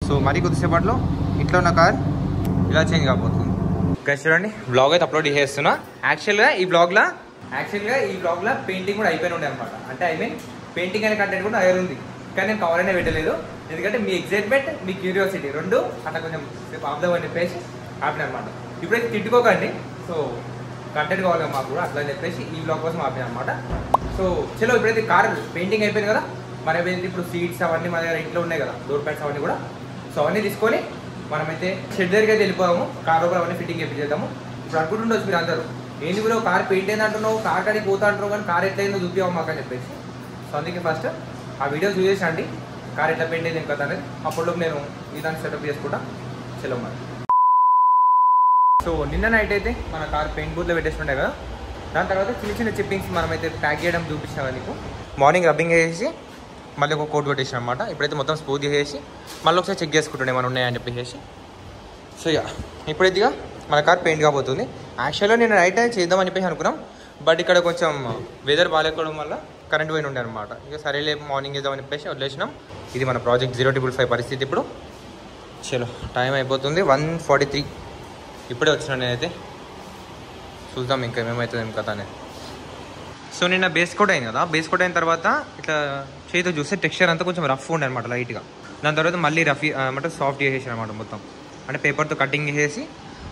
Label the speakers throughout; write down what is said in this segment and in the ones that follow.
Speaker 1: So మరి కొద్దిసేపట్లో ఇంట్లో ఉన్న కార్ ఇలా చేంజ్ కాబోతుంది. గైస్ చూడండి, బ్లాగ్ అయితే అప్లోడ్ చేస్తున్నా. యాక్చువల్గా ఈ బ్లాగ్లో పెయింటింగ్ కూడా అయిపోయి ఉండే అనమాట. అంటే ఐ మీన్ పెయింటింగ్ అనే కంటెంట్ కూడా అయ్యి ఉంది, కానీ నేను కవర్ అయినా పెట్టలేదు. ఎందుకంటే మీ ఎగ్జైట్మెంట్, మీ క్యూరియాసిటీ రెండు అట్లా కొంచెం సేపు ఆపుదామని చెప్పేసి ఆపిన అనమాట. ఇప్పుడైతే తిట్టుకోకండి, సో కంటెంట్ కావాలి మాకు కూడా అట్లా అని చెప్పేసి ఈ బ్లాగ్ కోసం ఆపిన అనమాట. సో చలో ఇప్పుడైతే కార్ పెయింటింగ్ అయిపోయింది కదా, మరి ఏదైతే ఇప్పుడు సీట్స్ అవన్నీ మన దగ్గర ఇంట్లో ఉన్నాయి కదా, డోర్ ప్యాడ్స్ అవన్నీ కూడా. సో అవన్నీ తీసుకొని మనమైతే షెడ్ దగ్గరికి అయితే వెళ్ళిపోదాము. కార్ లోపల అవన్నీ ఫిట్టింగ్ చేద్దాము. ఇప్పుడు అనుకుంటుండొచ్చు మీరు అందరూ, ఏంటి కూడా కార్ పెయింట్ అయింది అంటున్నావు, కార్ కాడికి పోతా అంటున్నావు, కానీ కార్ ఎట్లయిందో చూపివ్వం మాకు అని చెప్పేసి. సో అందుకే ఫస్ట్ ఆ వీడియో చూసేసండి కార్ ఎట్లా పెయింట్ అయింది కదా అనేది. అప్పటిలోకి నేను ఈ దాన్ని సెటప్ చేసుకుంటా. చలో మరి. సో నిన్న నైట్ అయితే మన కార్ పెయింట్ బూత్లో పెట్టేస్తుండే కదా, దాని తర్వాత చిన్న చిన్న చిప్పింగ్స్ మనమైతే ప్యాక్ చేయడం చూపించాను నీకు. మార్నింగ్ రబ్బింగ్ వేసి మళ్ళీ ఒక కోట్ కొట్టేసాను అనమాట. ఇప్పుడైతే మొత్తం స్మూత్ చేసి మళ్ళీ ఒకసారి చెక్ చేసుకుంటుండే ఏమైనా ఉన్నాయని చెప్పేసి. సో ఇక ఇప్పుడైతే ఇక మన కార్ పెయింట్ కాబోతుంది. యాక్చువల్గా నేను నైట్ చేద్దామని చెప్పేసి అనుకున్నాం, బట్ ఇక్కడ కొంచెం వెదర్ బాగాలేకపోవడం వల్ల కరెంట్ పోయిన ఉండే అనమాట. ఇక సరేలే మార్నింగ్ చేద్దామని చెప్పేసి వదిలేసినాం. ఇది మన ప్రాజెక్ట్ 055 పరిస్థితి. ఇప్పుడు చలో టైం అయిపోతుంది 1:43. ఇప్పుడే వచ్చినా నేనైతే. చూద్దాం ఇంకా ఏమేమవుతుంది ఏం కథ అనేది. సో నిన్న బేస్ కోట్ అయింది కదా, బేస్ కోట్ అయిన తర్వాత ఇట్లా చేతితో చూస్తే టెక్స్చర్ అంతా కొంచెం రఫ్ ఉండే అనమాట లైట్గా. దాని తర్వాత మళ్ళీ రఫ్ అంటే సాఫ్ట్ చేసేసి అనమాట మొత్తం. అంటే పేపర్తో కటింగ్ చేసి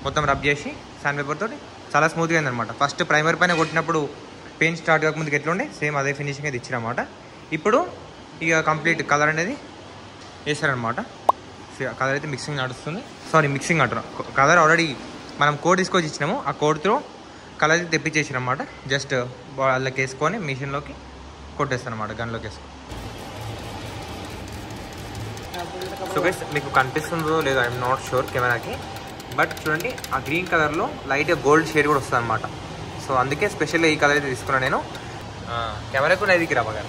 Speaker 1: మొత్తం రబ్ చేసి శాండ్ పేపర్తో చాలా స్మూత్గా అయింది అనమాట. ఫస్ట్ ప్రైమర్ పైన కొట్టినప్పుడు పెయింట్ స్టార్ట్ కాకముందుకు ఎట్లుండే సేమ్ అదే ఫినిషింగ్ అయితే ఇచ్చారనమాట. ఇప్పుడు ఇక కంప్లీట్ కలర్ అనేది వేసారనమాట. కలర్ అయితే మిక్సింగ్ అంటున్నాం. కలర్ ఆల్రెడీ మనం కోడ్ తీసుకొచ్చి ఇచ్చినాము, ఆ కోడ్తో కలర్ అయితే తెప్పించేసారనమాట. జస్ట్ వాళ్ళకి వేసుకొని మిషన్లోకి కొట్టేస్తాను అనమాట, గన్లోకి వేసుకొని. సో గైస్ మీకు కనిపిస్తుందో లేదో ఐఎమ్ నాట్ షూర్ కెమెరాకి, బట్ చూడండి ఆ గ్రీన్ కలర్లో లైట్ గోల్డ్ షేడ్ కూడా వస్తుంది అనమాట. సో అందుకే స్పెషల్గా ఈ కలర్ అయితే తీసుకున్నాను నేను. కెమెరాకు నైదికి రాబగా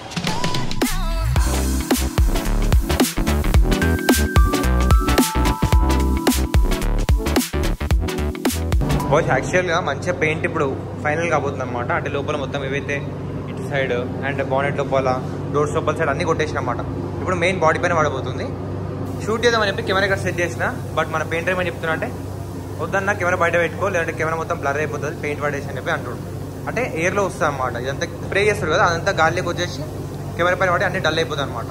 Speaker 1: బాయ్స్. యాక్చువల్గా మంచిగా పెయింట్ ఇప్పుడు ఫైనల్ కాబోతుంది అనమాట. అంటే లోపల మొత్తం ఏవైతే ఇటు సైడ్ అండ్ బానెట్ లోపల, డోర్స్ లోపల సైడ్ అన్నీ కొట్టేసిన అనమాట. ఇప్పుడు మెయిన్ బాడీ పైన పడబోతుంది. షూట్ చేద్దామని చెప్పి కెమెరా ఇక్కడ సెట్ చేసిన, బట్ మన పెయింటర్ ఏమని చెప్తున్నా అంటే వద్దన్నా కెమెరా బయట పెట్టుకో, లేదంటే కెమెరా మొత్తం బ్లర్ అయిపోతుంది పెయింట్ పడేసి అని చెప్పి అంటుడు. అంటే ఎయిర్లో వస్తుంది అనమాట. ఇదంతా స్ప్రే చేస్తారు కదా, అదంతా గాలిలోకి వచ్చేసి కెమెరా పైన పడి అన్నీ డల్ అయిపోతుంది అనమాట.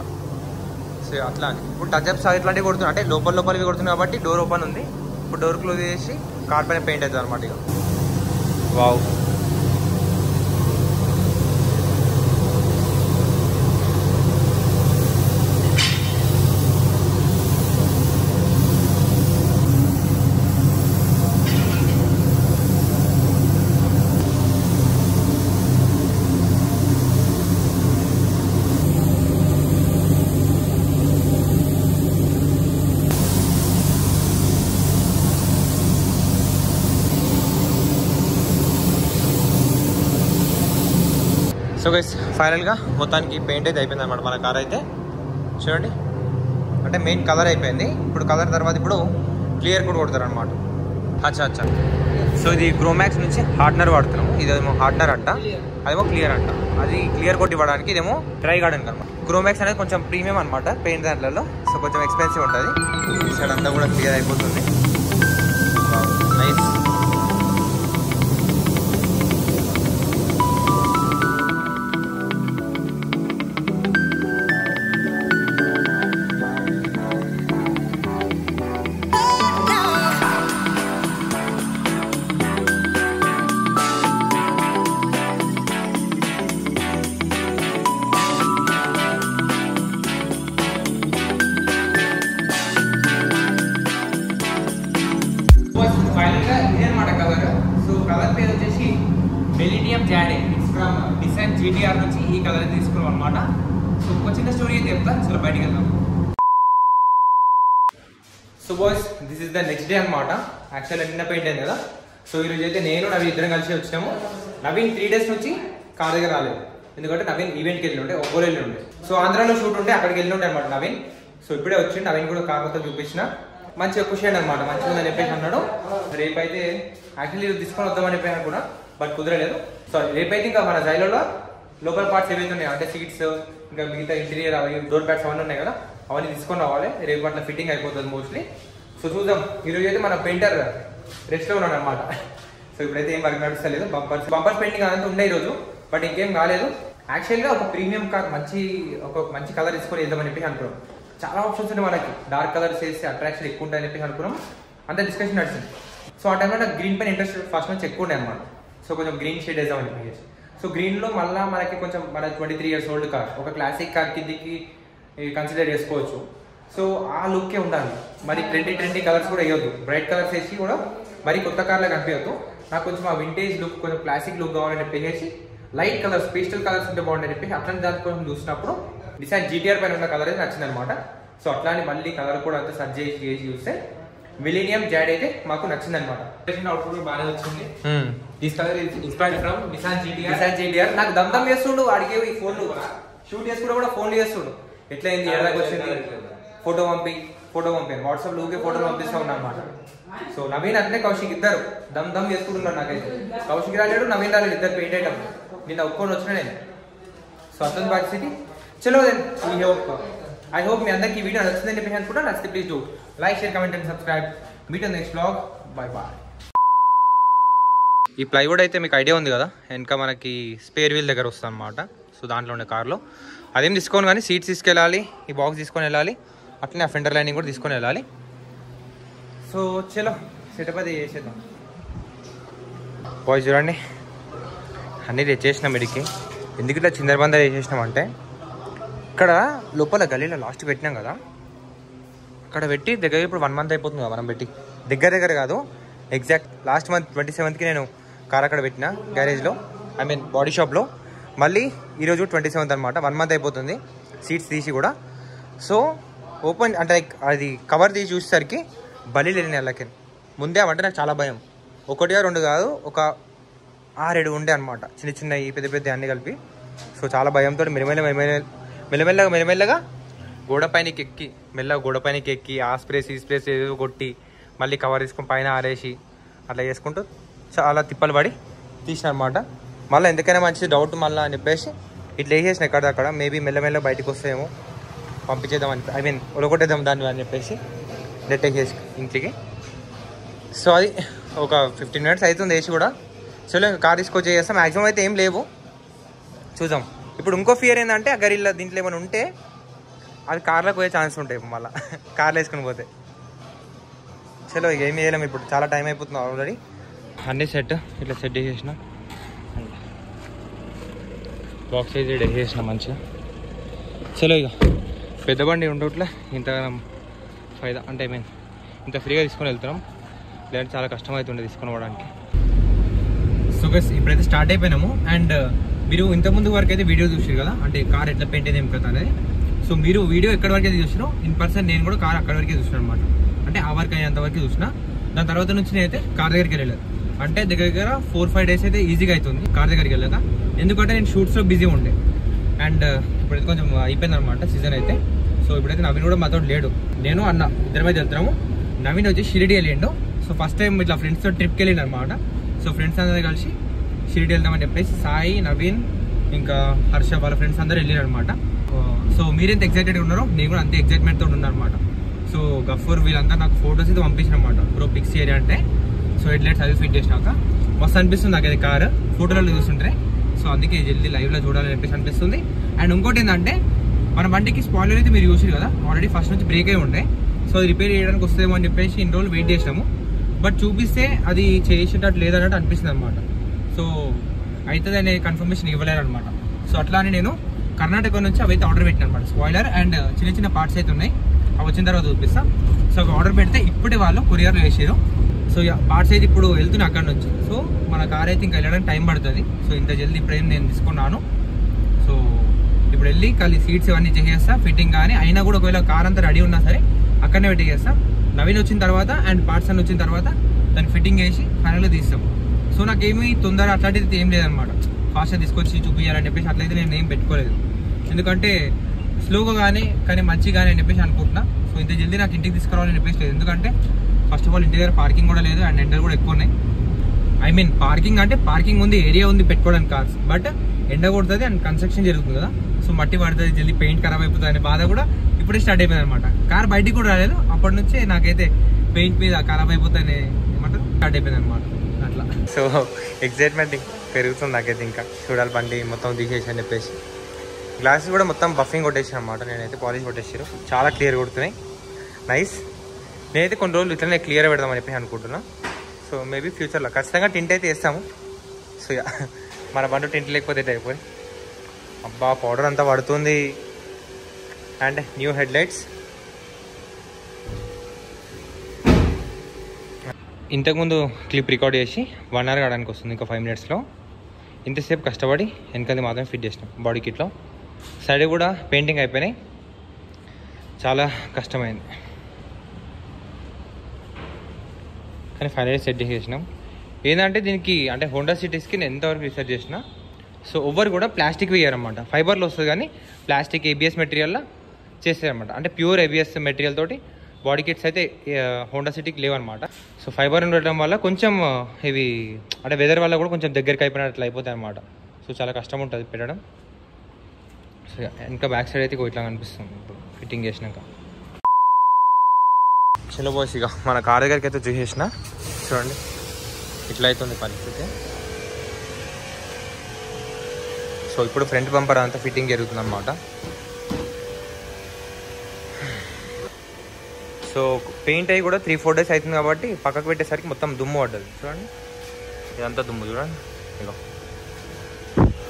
Speaker 1: సో అట్లా అని ఇప్పుడు టచ్అప్స్ ఇట్లాంటివి కొడుతున్నాయి. అంటే లోపలివి కొడుతుంది కాబట్టి డోర్ ఓపెన్ ఉంది. ఇప్పుడు డోర్ క్లోజ్ చేసి కార్ పైన పెయింట్ అవుతుంది అనమాట. ఇక వావ్. సో గైస్ ఫైనల్గా మొత్తానికి పెయింట్ అయితే అయిపోయింది అనమాట మన కార్ అయితే. చూడండి, అంటే మెయిన్ కలర్ అయిపోయింది. ఇప్పుడు కలర్ తర్వాత ఇప్పుడు క్లియర్ కోట్ కొడతారు అనమాట. అచ్చా. సో ఇది క్రోమాక్స్ నుంచి హార్డ్నర్ వాడుతున్నాము. ఇదేమో హార్డ్నర్ అంట, అదేమో క్లియర్ అంట. అది క్లియర్ కోట్ ఇవ్వడానికి, ఇదేమో డ్రై గార్డెన్ అనమాట. క్రోమాక్స్ అనేది కొంచెం ప్రీమియం అనమాట పెయింట్ దాంట్లో. సో కొంచెం ఎక్స్పెన్సివ్ ఉంటుంది. ఈ సైడ్ అంతా కూడా క్లియర్ అయిపోతుంది. నైస్. GTR నుంచి ఈ కలర్ తీసుకున్నాం అనమాట. సో ఒక చిన్న స్టోరీ అయితే చెప్తా, చలో బయటికి వెళ్దాం. So boys, this is the next day అనమాట. యాక్చువల్గా నిన్న పెయింట్ అయింది కదా. సో ఈరోజు అయితే నేను నవీన్ ఇద్దరం కలిసి వచ్చినాము. నవీన్ 3 days నుంచి కార్ దగ్గర రాలేదు, ఎందుకంటే నవీన్ ఈవెంట్కి వెళ్ళి ఉండే, ఒక్కో వెళ్ళి ఉండే. సో ఆంధ్రాలో షూట్ ఉంటే అక్కడికి వెళ్ళి ఉండే అనమాట నవీన్. సో ఇప్పుడే వచ్చిండు. నవీన్ కూడా కార్ మొత్తం చూపించిన, మంచిగా ఖుషి అయ్యాడు అనమాట. మంచిగా ఉందని చెప్పేసి అన్నాడు. రేపైతే యాక్చువల్లీ తీసుకొని వద్దామని చెప్పాను కూడా, బట్ కుదరలేదు. సో రేపైతే ఇంకా మన జైల్లో లోపల పార్ట్స్ ఏవైతే ఉన్నాయో, అంటే సీట్స్ ఇంకా మిగతా ఇంటీరియర్ అవి డోర్ ప్యాడ్స్ అవన్నీ ఉన్నాయి కదా, అవన్నీ తీసుకొని రావాలి. రేపు అట్లా ఫిట్టింగ్ అయిపోతుంది మోస్ట్లీ. సో చూద్దాం. ఈరోజు అయితే మన పెయింటర్ రెస్ట్లో ఉన్నాడు అనమాట. సో ఇప్పుడైతే ఏం వర్క్ నడుస్తలేదు. బంపర్స్ పెయింటింగ్ అదంతా ఉండే ఈరోజు, బట్ ఇంకేం కాలేదు. యాక్చువల్గా ఒక ప్రీమియం కార్ మంచి కలర్ తీసుకొని వెళ్దామని చెప్పి అనుకున్నాం. చాలా ఆప్షన్స్ ఉన్నాయి మనకి, డార్క్ కలర్స్ వేస్తే అట్రాక్షన్ ఎక్కువ ఉంటాయని చెప్పి అనుకున్నాం. అంత డిస్కషన్ నడిచింది. సో ఆ టైంలో నాకు గ్రీన్ పైన ఇంట్రెస్ట్ ఫస్ట్ నుంచి ఎక్కువ ఉండే అనమాట. సో కొంచెం గ్రీన్ షేడ్ వేద్దామని చెప్పేసి. సో గ్రీన్లో మళ్ళీ మనకి కొంచెం మన 23 years old కార్, ఒక క్లాసిక్ కార్ కిందికి కన్సిడర్ చేసుకోవచ్చు. సో ఆ లుక్కే ఉండాలి. మరి ట్రెండీ కలర్స్ కూడా వేయొద్దు. బ్రైట్ కలర్స్ వేసి కూడా మరి కొత్త కార్లో కనిపించద్దు. నాకు కొంచెం ఆ వింటేజ్ లుక్, కొంచెం క్లాసిక్ లుక్ కావాలని చెప్పేసి లైట్ కలర్స్, పేస్టల్ కలర్స్ ఉంటే బాగుంటాయి చెప్పేసి అట్లాంటి దాని కోసం చూసినప్పుడు నిసాన్ GTR పైన ఉన్న కలర్ అయితే నచ్చింది అనమాట. సో అట్లానే మళ్ళీ కలర్ కూడా అంతా సర్చ్ చేసి చూస్తే మిలీనియం జాడ్ అయితే మాకు నచ్చింది అనమాట. అవుట్పుట్ బాగానే వచ్చింది. This colour inspired from Nissan GTR. నాకు దమ్ చేస్తుండు వాడికి ఈ ఫోన్లు షూట్ చేసుకుంటూ కూడా ఫోన్లు చేస్తుండు. ఎట్లయింది, ఎడదాకా వచ్చింది, ఫోటో పంపాను వాట్సాప్ లోకే ఫోటోలు పంపిస్తూ ఉన్నా అనమాట. సో నవీన్ అంటే కౌశిక్ ఇద్దరు దమ్ చేసుకుంటున్నారు. నాకైతే కౌశిక్ రాలేడు, నవీన్ రాలేడు, ఇద్దరు పెయింట్ అయ్యాం. నిన్న ఒప్పుకొని వచ్చిన నేను. సో అతని పరిస్థితి. చలో దెన్ ఐ హోప్ మీ అందరికి ఈ వీడియో నచ్చిందని చెప్పి అనుకుంటా. నచ్చితే please do like, share, comment and subscribe. Meet next vlog. Bye bye. ఈ ప్లైవుడ్ అయితే మీకు ఐడియా ఉంది కదా, వెనక మనకి స్పేర్ వీల్ దగ్గర వస్తుంది అనమాట. సో దాంట్లో ఉండే కార్లో అదేం తీసుకోను కానీ సీట్స్ తీసుకెళ్ళాలి, ఈ బాక్స్ తీసుకొని వెళ్ళాలి, అట్లనే ఆ ఫెండర్ లైనింగ్ కూడా తీసుకొని వెళ్ళాలి. సో చలో సెటప్ అది చేసేద్దాం. బాయ్స్ చూడండి, అన్నీ తెచ్చేసినాం ఇడికి. ఎందుకు ఇట్లా చిందరబందర చేసేసినామంటే, ఇక్కడ లోపల గలీలో లాస్ట్ పెట్టినాం కదా, అక్కడ పెట్టి దగ్గర ఇప్పుడు 1 month అయిపోతుంది కదా మనం పెట్టి. దగ్గర కాదు, ఎగ్జాక్ట్ లాస్ట్ మంత్ 27th నేను కార్ అక్కడ పెట్టిన గ్యారేజ్లో, ఐ మీన్ బాడీ షాప్లో. మళ్ళీ ఈరోజు 27th అనమాట, 1 month అయిపోతుంది సీట్స్ తీసి కూడా. సో ఓపెన్ అంటే లైక్ అది కవర్ తీసి చూసేసరికి బలీలు వెళ్ళినాయి వాళ్ళకి. ముందే అవంటే నాకు చాలా భయం. 1 or 2 కాదు, ఒక 6-7 ఉండే అనమాట, చిన్నవి పెద్ద అన్నీ కలిపి. సో చాలా భయంతో మెల్లమెల్లగా గోడపైనకి ఎక్కి ఆ స్ప్రేస్ ఈ స్ప్రేస్ ఏదో కొట్టి మళ్ళీ కవర్ తీసుకొని పైన ఆరేసి అట్లా చేసుకుంటూ చాలా తిప్పలు పడి తీసిన అనమాట. మళ్ళీ ఎందుకైనా మంచి డౌట్ మళ్ళీ అని చెప్పేసి ఇట్లా వేసేసిన ఎక్కడక్కడ. మేబీ మెల్లమెల్ల బయటకు వస్తాయేమో, పంపించేద్దామని, ఐ మీన్ ఒలగొట్టేద్దాం దాన్ని అని చెప్పేసి నెట్ వేసేసి ఇంటికి. సో అది ఒక 15 minutes అవుతుంది వేసి కూడా. చలో కార్ తీసుకొచ్చి చేస్తాం. మ్యాక్సిమం అయితే ఏం లేవు, చూద్దాం. ఇప్పుడు ఇంకో ఫియర్ ఏంటంటే ఆ గరిలో దీంట్లో ఏమైనా ఉంటే అది కార్లోకి పోయే ఛాన్స్ ఉంటాయి మళ్ళీ కార్లో వేసుకుని పోతే. చలో ఇక ఏమి చేయలేము, ఇప్పుడు చాలా టైం అయిపోతుంది ఆల్రెడీ. అన్నీ ఇట్లా సెట్ చేసేసిన, బాక్స్ సైజ్ వేసేసిన మంచిగా. చలో ఇక పెద్ద బండి ఉండట్లే ఇంత ఫైదా అంటే, ఐ మీన్ ఇంత ఫ్రీగా తీసుకొని వెళ్తున్నాం, లేదంటే చాలా కష్టం అవుతుండే తీసుకొని పోవడానికి. సో గైస్ ఇప్పుడైతే స్టార్ట్ అయిపోయినాము. అండ్ మీరు ఇంతకుముందు వరకు అయితే వీడియో చూసారు కదా, అంటే కార్ ఎట్లా పెయింట్ అయితే ఏం కదా అనేది. సో మీరు వీడియో ఎక్కడి వరకు అయితే చూసినారో, ఇన్ పర్సన్ నేను కూడా కార్ అక్కడి వరకే చూసినాను అనమాట. అంటే ఆ వర్క్ అయ్యేంత వరకు చూసిన. దాని తర్వాత నుంచి నేనైతే కార్ దగ్గరికి వెళ్ళలేదు. అంటే దగ్గర 4-5 days అయితే ఈజీగా అవుతుంది కార్ దగ్గరికి వెళ్ళాక. ఎందుకంటే నేను షూట్స్లో బిజీ ఉండే. అండ్ ఇప్పుడైతే కొంచెం అయిపోయింది అనమాట సీజన్ అయితే. సో ఇప్పుడైతే నవీన్ కూడా మాతో లేడు, నేను అన్న ఇద్దరి మీద వెళ్తున్నాము. నవీన్ వచ్చి షిరిడి వెళ్ళిండు. సో ఫస్ట్ టైం ఇట్లా ఫ్రెండ్స్తో ట్రిప్కి వెళ్ళిండు అనమాట. సో ఫ్రెండ్స్ అందరూ కలిసి షిరిడి వెళ్దామని చెప్పేసి సాయి, నవీన్, ఇంకా హర్ష వాళ్ళ ఫ్రెండ్స్ అందరూ వెళ్ళారు అనమాట. సో మీరెంత ఎక్సైటెడ్గా ఉన్నారో నేను కూడా అంతే ఎక్సైట్మెంట్తో ఉన్నాను అనమాట. సో గఫూర్ వీళ్ళంతా నాకు ఫొటోస్ అయితే పంపించిన అనమాట, బ్రో పిక్స్ ఏరియా అంటే. సో హెడ్లైట్స్ అది ఫిట్ చేసినాక మస్తు అనిపిస్తుంది నాకు అది కారు ఫోటోలలో చూస్తుంటే. సో అందుకే జల్దీ లైవ్లో చూడాలని చెప్పేసి అనిపిస్తుంది. అండ్ ఇంకోటి ఏంటంటే, మన బండికి స్పాయిలర్ అయితే మీరు చూసారు కదా, ఆల్రెడీ ఫస్ట్ నుంచి బ్రేక్ అయి ఉండే. సో అది రిపేర్ చేయడానికి వస్తుందేమో అని చెప్పేసి ఇన్ని రోజులు వెయిట్ చేసినాము. బట్ చూపిస్తే అది చేసేటట్టు లేదన్నట్టు అనిపిస్తుంది అనమాట. సో అవుతుంది అనే కన్ఫర్మేషన్ ఇవ్వలేరు అనమాట. సో అట్లా అని నేను కర్ణాటక నుంచి అవి అయితే ఆర్డర్ పెట్టాను అనమాట. స్పాయిలర్ అండ్ చిన్న పార్ట్స్ అయితే ఉన్నాయి, అవి వచ్చిన తర్వాత చూపిస్తా. సో అవి ఆర్డర్ పెడితే ఇప్పుడే వాళ్ళు కొరియర్లో వేసారు. సో పార్ట్స్ అయితే ఇప్పుడు వెళ్తున్నాయి అక్కడ నుంచి. సో మన కార్ అయితే ఇంకా వెళ్ళడానికి టైం పడుతుంది. సో ఇంత జల్దీ ఇప్పుడేం నేను తీసుకున్నాను. సో ఇప్పుడు వెళ్ళి ఖాళీ సీట్స్ ఇవన్నీ చేసేస్తా, ఫిట్టింగ్ కానీ అయినా కూడా ఒకవేళ కార్ అంతా రెడీ ఉన్నా సరే అక్కడనే పెట్టి చేస్తా. నవీన్ వచ్చిన తర్వాత అండ్ పార్ట్స్ అన్ని వచ్చిన తర్వాత దాన్ని ఫిట్టింగ్ చేసి ఫైనల్గా తీస్తాం. సో నాకేమీ తొందర అట్లాంటిది ఏం లేదనమాట, ఫాస్ట్గా తీసుకొచ్చి చూపించాలని చెప్పేసి అట్లయితే నేను ఏం పెట్టుకోలేదు. ఎందుకంటే స్లోగా కానీ మంచిగానే అని చెప్పేసి అనుకుంటున్నా. సో ఇంత జల్దీ నాకు ఇంటికి తీసుకురావాలని చెప్పేసి లేదు. ఎందుకంటే ఫస్ట్ ఆఫ్ ఆల్ ఇంటి దగ్గర పార్కింగ్ కూడా లేదు అండ్ ఎండలు కూడా ఎక్కువ ఉన్నాయి. ఐ మీన్ పార్కింగ్ అంటే పార్కింగ్ ఉంది, ఏరియా ఉంది పెట్టుకోవడానికి కార్స్, బట్ ఎండ కొడుతుంది అండ్ కన్స్ట్రక్షన్ జరుగుతుంది కదా. సో మట్టి పడుతుంది, జల్దీ పెయింట్ ఖరాబ్ అయిపోతుంది అనే బాధ కూడా ఇప్పుడే స్టార్ట్ అయిపోయింది అనమాట. కార్ బయటికి కూడా రాలేదు. అప్పటి నుంచే నాకైతే పెయింట్ మీద ఖరాబ్ అయిపోతానే ఏమంటారు స్టార్ట్ అయిపోయింది అనమాట అట్లా. సో ఎక్సైట్మెంట్ పెరుగుతుంది నాకైతే. ఇంకా చూడాలి బండి మొత్తం తీసేసి అని చెప్పేసి. గ్లాసెస్ కూడా మొత్తం బఫింగ్ కొట్టేసాను అనమాట. నేనైతే పాలిష్ కొట్టేసారు, చాలా క్లియర్ కొడుతున్నాయి. నైస్. నేనైతే కొన్ని రోజులు ఇట్లనే క్లియర్ పెడదామని చెప్పి అనుకుంటున్నా. సో మేబీ ఫ్యూచర్లో ఖచ్చితంగా టింట్ అయితే వేస్తాము. సో మన బండి టింట్ లేకపోతే అయిపోయి. అబ్బా పౌడర్ అంతా పడుతుంది. And new head lights. ఇంతకుముందు క్లిప్ రికార్డ్ చేసి 1 hour కావడానికి వస్తుంది, ఇంకా 5 minutesలో. ఇంతసేపు కష్టపడి వెనకది మాత్రం ఫిట్ చేసినాం బాడీ కిట్లో. సైడ్ కూడా పెయింటింగ్ అయిపోయినాయి, చాలా కష్టమైంది కానీ ఫైనల్లీ సెట్ చేసేసినాం. ఏంటంటే దీనికి అంటే హోండా సిటీస్కి నేను ఎంతవరకు రీసెర్చ్ చేసిన, సో ఓవర్ కూడా ప్లాస్టిక్ వేయరన్నమాట. ఫైబర్లో వస్తుంది కానీ ప్లాస్టిక్ ఏబిఎస్ మెటీరియల్లో చేస్తారనమాట. అంటే ప్యూర్ ఏబిఎస్ మెటీరియల్ తోటి బాడీ కిట్స్ అయితే హోండా సిటీకి లేవన్నమాట. సో ఫైబర్ ఉండటం వల్ల కొంచెం ఇవి అంటే వెదర్ వల్ల కూడా కొంచెం దగ్గరికి అయిపోయినట్లు అయిపోతాయి అనమాట. సో చాలా కష్టం ఉంటుంది పెట్టడం. సో ఇంకా బ్యాక్ సైడ్ అయితే ఇట్లా కనిపిస్తుంది ఇప్పుడు ఫిట్టింగ్ చేసినాక. చలో బాయ్స్, ఇక మన కార్ దగ్గరికి అయితే చూసేసిన. చూడండి ఇట్లా అవుతుంది పరిస్థితి. సో ఇప్పుడు ఫ్రంట్ బంపర్ అంతా ఫిట్టింగ్ జరుగుతుంది అనమాట. సో పెయింట్ అయ్యి కూడా 3-4 days అవుతుంది కాబట్టి పక్కకు పెట్టేసరికి మొత్తం దుమ్ము పడ్డది. చూడండి ఇదంతా దుమ్ము చూడండి. ఇక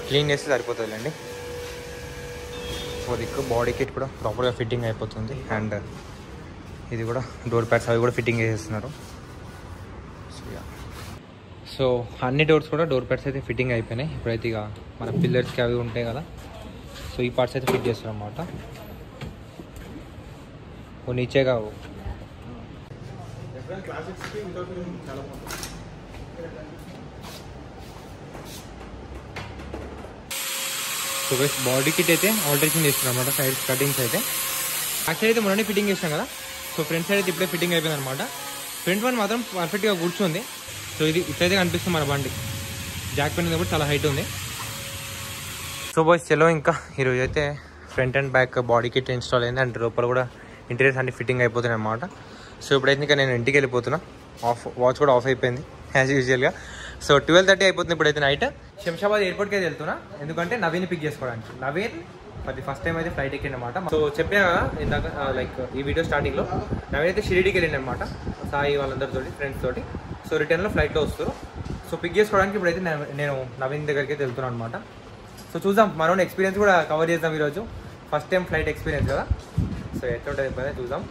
Speaker 1: క్లీన్ చేస్తే సరిపోతుందిలేండి. సో దిక్కు బాడీ కిట్ కూడా ప్రాపర్గా ఫిట్టింగ్ అయిపోతుంది. అండ్ ఇది కూడా డోర్ ప్యాడ్స్ అవి కూడా ఫిట్టింగ్ చేసేస్తున్నారు. సో అన్ని డోర్స్ కూడా డోర్ ప్యాడ్స్ అయితే ఫిట్టింగ్ అయిపోయినాయి. ఇప్పుడైతే ఇక మన పిల్లర్స్కి అవి ఉంటాయి కదా, సో ఈ పార్ట్స్ అయితే ఫిట్ చేస్తారు అన్నమాట. वो नीचे का वो సో గైస్ బాడీ కిట్ అయితే ఆల్టరేషన్ చేస్తున్నాం అనమాట. సైడ్ కటింగ్స్ అయితే యాక్చువల్లీ అయితే మొన్ననే ఫిట్టింగ్ చేసాం కదా. సో ఫ్రంట్ సైడ్ అయితే ఇప్పుడే ఫిట్టింగ్ అయిపోయింది అనమాట. ఫ్రంట్ వన్ మాత్రం పర్ఫెక్ట్గా కూర్చుంది. సో ఇది ఇట్లయితే కనిపిస్తుంది మన బండి. జాక్ పెన్ కూడా చాలా హైట్ ఉంది. సో బాయ్స్ చలో ఇంకా ఈరోజు అయితే front and back body kit install అయింది. అండ్ లోపల కూడా ఇంటీరియర్స్ అన్ని ఫిట్టింగ్ అయిపోతున్నాయి అనమాట. సో ఇప్పుడైతే ఇంకా నేను ఇంటికి వెళ్ళిపోతున్నా. వాచ్ కూడా ఆఫ్ అయిపోయింది యాజ్ యూజువల్గా. సో 12:30 అయిపోతుంది ఇప్పుడైతే నైట్. శంషాబాద్ ఎయిర్పోర్ట్కి అయితే వెళ్తున్నా, ఎందుకంటే నవీన్ పిక్ చేసుకోవడానికి. నవీన్ అది ఫస్ట్ టైం అయితే ఫ్లైట్ ఎక్కిందనమాట. సో చెప్పా కదా ఇందాక లైక్ ఈ వీడియో స్టార్టింగ్లో, నవీన్ అయితే షిరిడీకి వెళ్ళిందనమాట సాయి వాళ్ళందరితో ఫ్రెండ్స్ తోటి. సో రిటర్న్లో ఫ్లైట్లో వస్తారు. సో పిక్ చేసుకోవడానికి ఇప్పుడైతే నేను నవీన్ దగ్గరికి అయితే వెళ్తున్నాను అనమాట. సో చూద్దాం, మన ఎక్స్పీరియన్స్ కూడా కవర్ చేద్దాం ఈరోజు. ఫస్ట్ టైం ఫ్లైట్ ఎక్స్పీరియన్స్ కదా, సో ఎట్లుంటుంది చూద్దాం.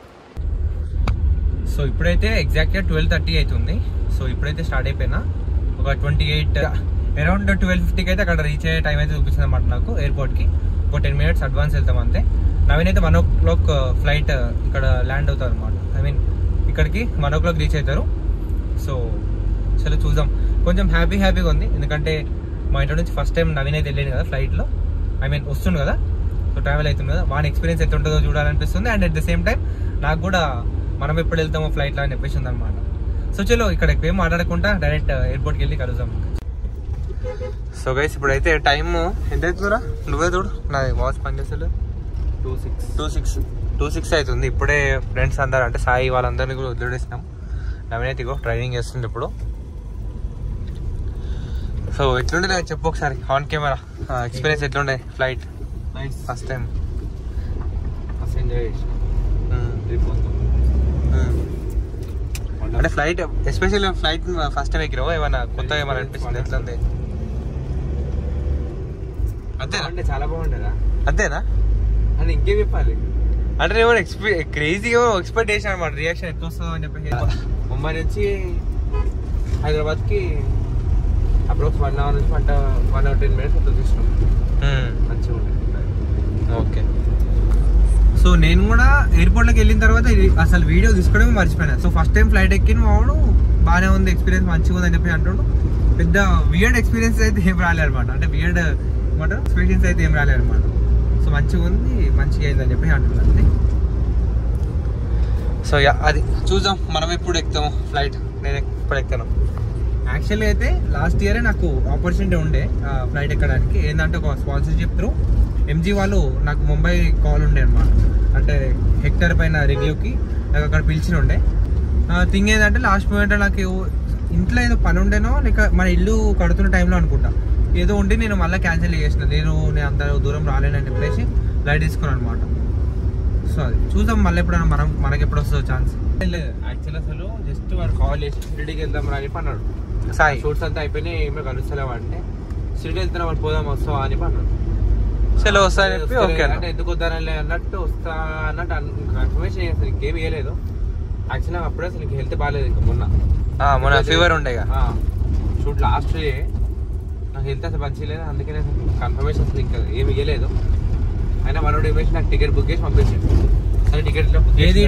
Speaker 1: సో ఇప్పుడైతే ఎగ్జాక్ట్గా 12:30 అవుతుంది. సో ఇప్పుడైతే స్టార్ట్ అయిపోయినా ఒక 28 అరౌండ్ 12:50కి అయితే అక్కడ రీచ్ అయ్యే టైం అయితే చూపిస్తుంది అనమాట నాకు ఎయిర్పోర్ట్కి. ఒక 10 minutes అడ్వాన్స్ వెళ్తాం అంతే. నవీన్ అయితే 1 o'clock ఫ్లైట్ ఇక్కడ ల్యాండ్ అవుతారు అనమాట. ఐ మీన్ ఇక్కడికి 1 o'clock రీచ్ అవుతారు. సో చలో చూద్దాం. కొంచెం హ్యాపీగా ఉంది, ఎందుకంటే మా ఇంట్లో నుంచి ఫస్ట్ టైం నవీన్ అయితే వెళ్ళాను కదా ఫ్లైట్లో. ఐ మీన్ వస్తుంది కదా, సో ట్రావెల్ అవుతుంది కదా, వాని ఎక్స్పీరియన్స్ ఎట్లా ఉంటుందో చూడాలనిపిస్తుంది. And at the same time నాకు కూడా మనం ఎప్పుడు వెళ్తామో ఫ్లైట్లో అని చెప్పేసి ఉంది అనమాట. సో చలో ఇక్కడ ఏం మాట్లాడకుండా డైరెక్ట్ ఎయిర్పోర్ట్కి వెళ్ళి కలుద్దాం. సో గైస్ ఇప్పుడైతే టైమ్ ఎంత అవుతుందిరా, నువ్వే చూడు, నాది వాచ్ పనిచేస్తలేదు. 2:06 అవుతుంది. ఇప్పుడే ఫ్రెండ్స్ అందరు అంటే సాయి వాళ్ళందరినీ కూడా వదిలేసినాం. నవీన్ అయితే ఇగో డ్రైవింగ్ చేస్తుంది ఇప్పుడు. సో ఎట్లుండే నాకు చెప్పు ఒకసారి ఆన్ కెమెరా ఎక్స్పీరియన్స్ ఎట్లుండే ఫ్లైట్ ఫస్ట్ టైం? అంటే flight especially flight first time ఎక్కినావు, ఏమన్నా కొత్తగా ఏమైనా అనిపిస్తుంది? ఎట్లుంది? అంతేనా? చాలా బాగుంటుందా? అంతేనా? అని ఇంకేం చెప్పాలి అంటే నేను క్రేజీగా ఎక్స్పెక్ట్ చేశాను అనమాట, రియాక్షన్ ఎట్లా వస్తుందో అని చెప్పి. ముంబై నుంచి హైదరాబాద్కి అప్రోక్స్ 1 hour నుంచి 1 or 10 minutes అట్లా చూసినాం. మంచిగా ఉంటుంది. ఓకే. సో నేను కూడా ఎయిర్పోర్ట్లోకి వెళ్ళిన తర్వాత అసలు వీడియో తీసుకోవడమే మర్చిపోయినా. సో ఫస్ట్ టైం ఫ్లైట్ ఎక్కిన వాడు బాగానే ఉంది, ఎక్స్పీరియన్స్ మంచిగా ఉంది అని చెప్పి అంటుండు. పెద్ద వియర్డ్ ఎక్స్పీరియన్స్ అయితే ఏం రాలేదు అనమాట. అంటే వియర్డ్ ఏమంటారు ఎక్స్పీరియన్స్ అయితే ఏం రాలేదు అనమాట. సో మంచిగా ఉంది, మంచిగా అయింది అని చెప్పి అంటున్నాను. సో అది చూద్దాం మనం ఎప్పుడు ఎక్కుతాము ఫ్లైట్. నేను ఎప్పుడు ఎక్కుతాను. యాక్చువల్గా అయితే లాస్ట్ ఇయరే నాకు ఆపర్చునిటీ ఉండే ఫ్లైట్ ఎక్కడానికి. ఏంటంటే ఒక స్పాన్సర్షిప్ త్రూ ఎంజీ వాళ్ళు నాకు ముంబై కాల్ ఉండే అనమాట, అంటే హెక్టర్ పైన రివ్యూకి నాకు అక్కడ పిలిచిన ఉండే. థింగ్ ఏంటంటే లాస్ట్ మూమెంట్ నాకు ఇంట్లో ఏదో పని ఉండేనో లేక మన ఇల్లు కడుతున్న టైంలో అనుకుంటా ఏదో ఉండి నేను మళ్ళీ క్యాన్సిల్ చేసిన. నేను అంత దూరం రాలేనని చెప్పేసి లైట్ తీసుకున్నాను అనమాట. సో అది చూద్దాం మళ్ళీ ఎప్పుడైనా మనకి ఎప్పుడు వస్తుందో ఛాన్స్. లేదు యాక్చువల్ అసలు జస్ట్ వాడు కాల్ చేసి షిరిడీకి వెళ్దాం రా అని అన్నాడు. సాయి షూట్స్ అంతా అయిపోయినాయి, ఏమో కలుస్తలేవు అంటే షిరిడీ వెళ్తున్నా వాడు పోదాం వస్తావా అని అన్నాడు. సరే వస్తా అని చెప్పి ఓకే అంటే ఎందుకు వద్దానలే అన్నట్టు వస్తా అన్నట్టు కన్ఫర్మేషన్ అసలు ఇంకేం ఇవ్వలేదు. యాక్చువల్గా అప్పుడే అసలు ఇంక హెల్త్ బాగాలేదు. ఇంకా మొన్న ఫీవర్ ఉండే షూట్ లాస్ట్ నాకు హెల్త్ అసలు మంచిగా లేదు, అందుకనే కన్ఫర్మేషన్ అసలు ఇంకా ఏమి ఇవ్వలేదు. అయినా మనోడు ఏమేసి నాకు టికెట్ బుక్ చేసి పంపించాడు. సరే టికెట్ ఏది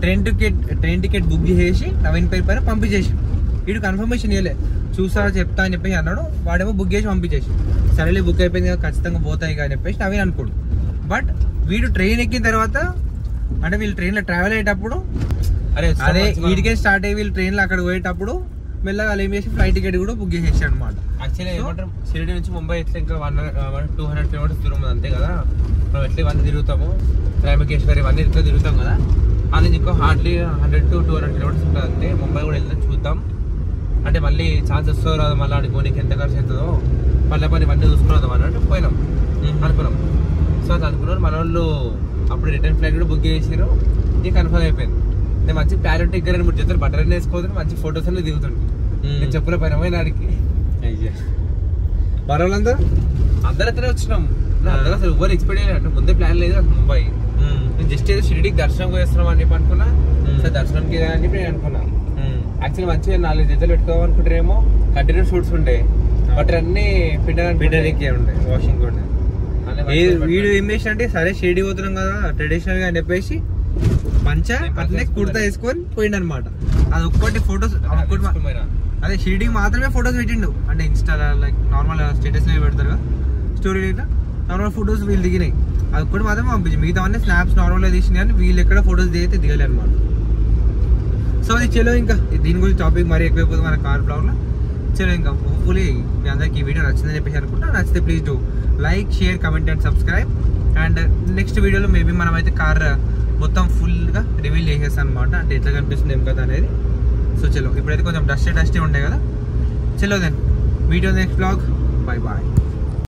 Speaker 1: ట్రైన్ టికెట్ బుక్ చేసి నవీన్ పేరు పైన పంపించేసి వీడు కన్ఫర్మేషన్ ఇవ్వలే. చూసా చెప్తా అని చెప్పేసి అన్నాడు, వాడేమో బుక్ చేసి పంపించేసి సరేలే బుక్ అయిపోయింది కదా ఖచ్చితంగా పోతాయి అని చెప్పేసి నవీన్ అనుకోడు. బట్ వీడు ట్రైన్ ఎక్కిన తర్వాత అంటే వీళ్ళు ట్రైన్లో ట్రావెల్ అయ్యేటప్పుడు అదే వీడికే స్టార్ట్ అయ్యి వీళ్ళు ట్రైన్లో అక్కడ పోయేటప్పుడు మెల్లగా ఏం చేసి ఫ్లైట్ టికెట్ కూడా బుక్ చేసేసాడు అనమాట. యాక్చువల్లీ ఏమంటారు షిరిడి నుంచి ముంబై ఎట్లా ఇంకా 200 కిలోమీటర్స్ దూరం ఉంది అంతే కదా. మనం ఎట్లా ఇవన్నీ తిరుగుతాము, త్రయంబకేశ్వరి ఇవన్నీ ఎట్లా తిరుగుతాం కదా, అది ఇంకో హార్డ్లీ 100 to 200 కిలోమీటర్స్ ఉంటుంది అంతే. ముంబై కూడా వెళ్తాం చూద్దాం. అంటే మళ్ళీ ఛాన్స్ వస్తుందో రాదు, మళ్ళీ ఆడుకోనికి ఎంత ఖర్చు అవుతుందో మళ్ళీ పని ఇవన్నీ చూసుకున్నాం అన్నట్టు పోయినాం అనుకున్నాం. సో అది అనుకున్నారు మన వాళ్ళు. అప్పుడు రిటర్న్ ఫ్లైట్ కూడా బుక్ చేసారు, ఇది కన్ఫర్మ్ అయిపోయింది. నేను మంచి ప్యారెంట్ దగ్గర 3 జతలు బట్టర్ అన్నీ వేసుకోవద్దు, మంచి ఫొటోస్ అన్నీ దిగుతుండే. నేను చెప్పుల పైన పోయిన ఆడికి
Speaker 2: మరోళ్ళందరూ
Speaker 1: అందరూ అతనే వచ్చినాం. అందరూ అసలు ఎవరు ఎక్స్పెక్ట్ చేయలేదు, ముందే ప్లాన్ లేదు అసలు ముంబై. నేను జస్ట్ ఏదో షిరిడీకి దర్శనం చేస్తున్నాం అని చెప్పి అనుకున్నా. సార్ దర్శనంకి అని చెప్పి నేను అనుకున్నా. యాక్చువల్లీ మంచిగా 4 జతలు పెట్టుకోవాలనుకుంటారేమో, కంటిన్యూ షూట్స్ ఉండే బట్ అన్ని
Speaker 2: పిండడానికి ఉండే, వాషింగ్ ఉండే. వీడు ఏం చేసిన అంటే సరే షిరిడి పోతున్నాం కదా ట్రెడిషనల్ గా అని చెప్పేసి మంచిగా అట్లనే కుర్తా వేసుకొని పోయిండు అనమాట. అది ఒక్కటి ఫొటోస్ అదే షిరిడీకి మాత్రమే ఫొటోస్ పెట్టిండు. అంటే ఇన్స్టాలో లైక్ నార్మల్ స్టేటస్ పెడతారు కదా స్టోరీ ఇట్లా నార్మల్ ఫొటోస్ వీళ్ళు దిగినాయి. అది ఒక్కటి మాత్రమే పంపించి మిగతా అన్నీ స్నాప్స్ నార్మల్గా తీసినాయి కానీ వీళ్ళు ఎక్కడ ఫొటోస్ దిగితే దిగలే అనమాట. సో అది చలో ఇంకా దీని గురించి టాపిక్ మరీ ఎక్కువైపోతుంది మన కార్ బ్లాగ్లో. చలో ఇంకా హోప్ఫుల్లీ మీ అందరికి ఈ వీడియో నచ్చిందని చెప్పేసి అనుకుంటా. నచ్చితే please do like, share, comment and subscribe. And next వీడియోలో మేబీ మనమైతే కార్ మొత్తం ఫుల్గా రివీల్ చేసేస్తాను అనమాట, అంటే ఎట్లా కనిపిస్తుంది ఏం కదా అనేది. సో చలో ఇప్పుడైతే కొంచెం డస్టీ ఉండే కదా. చలో then video next vlog. Bye bye.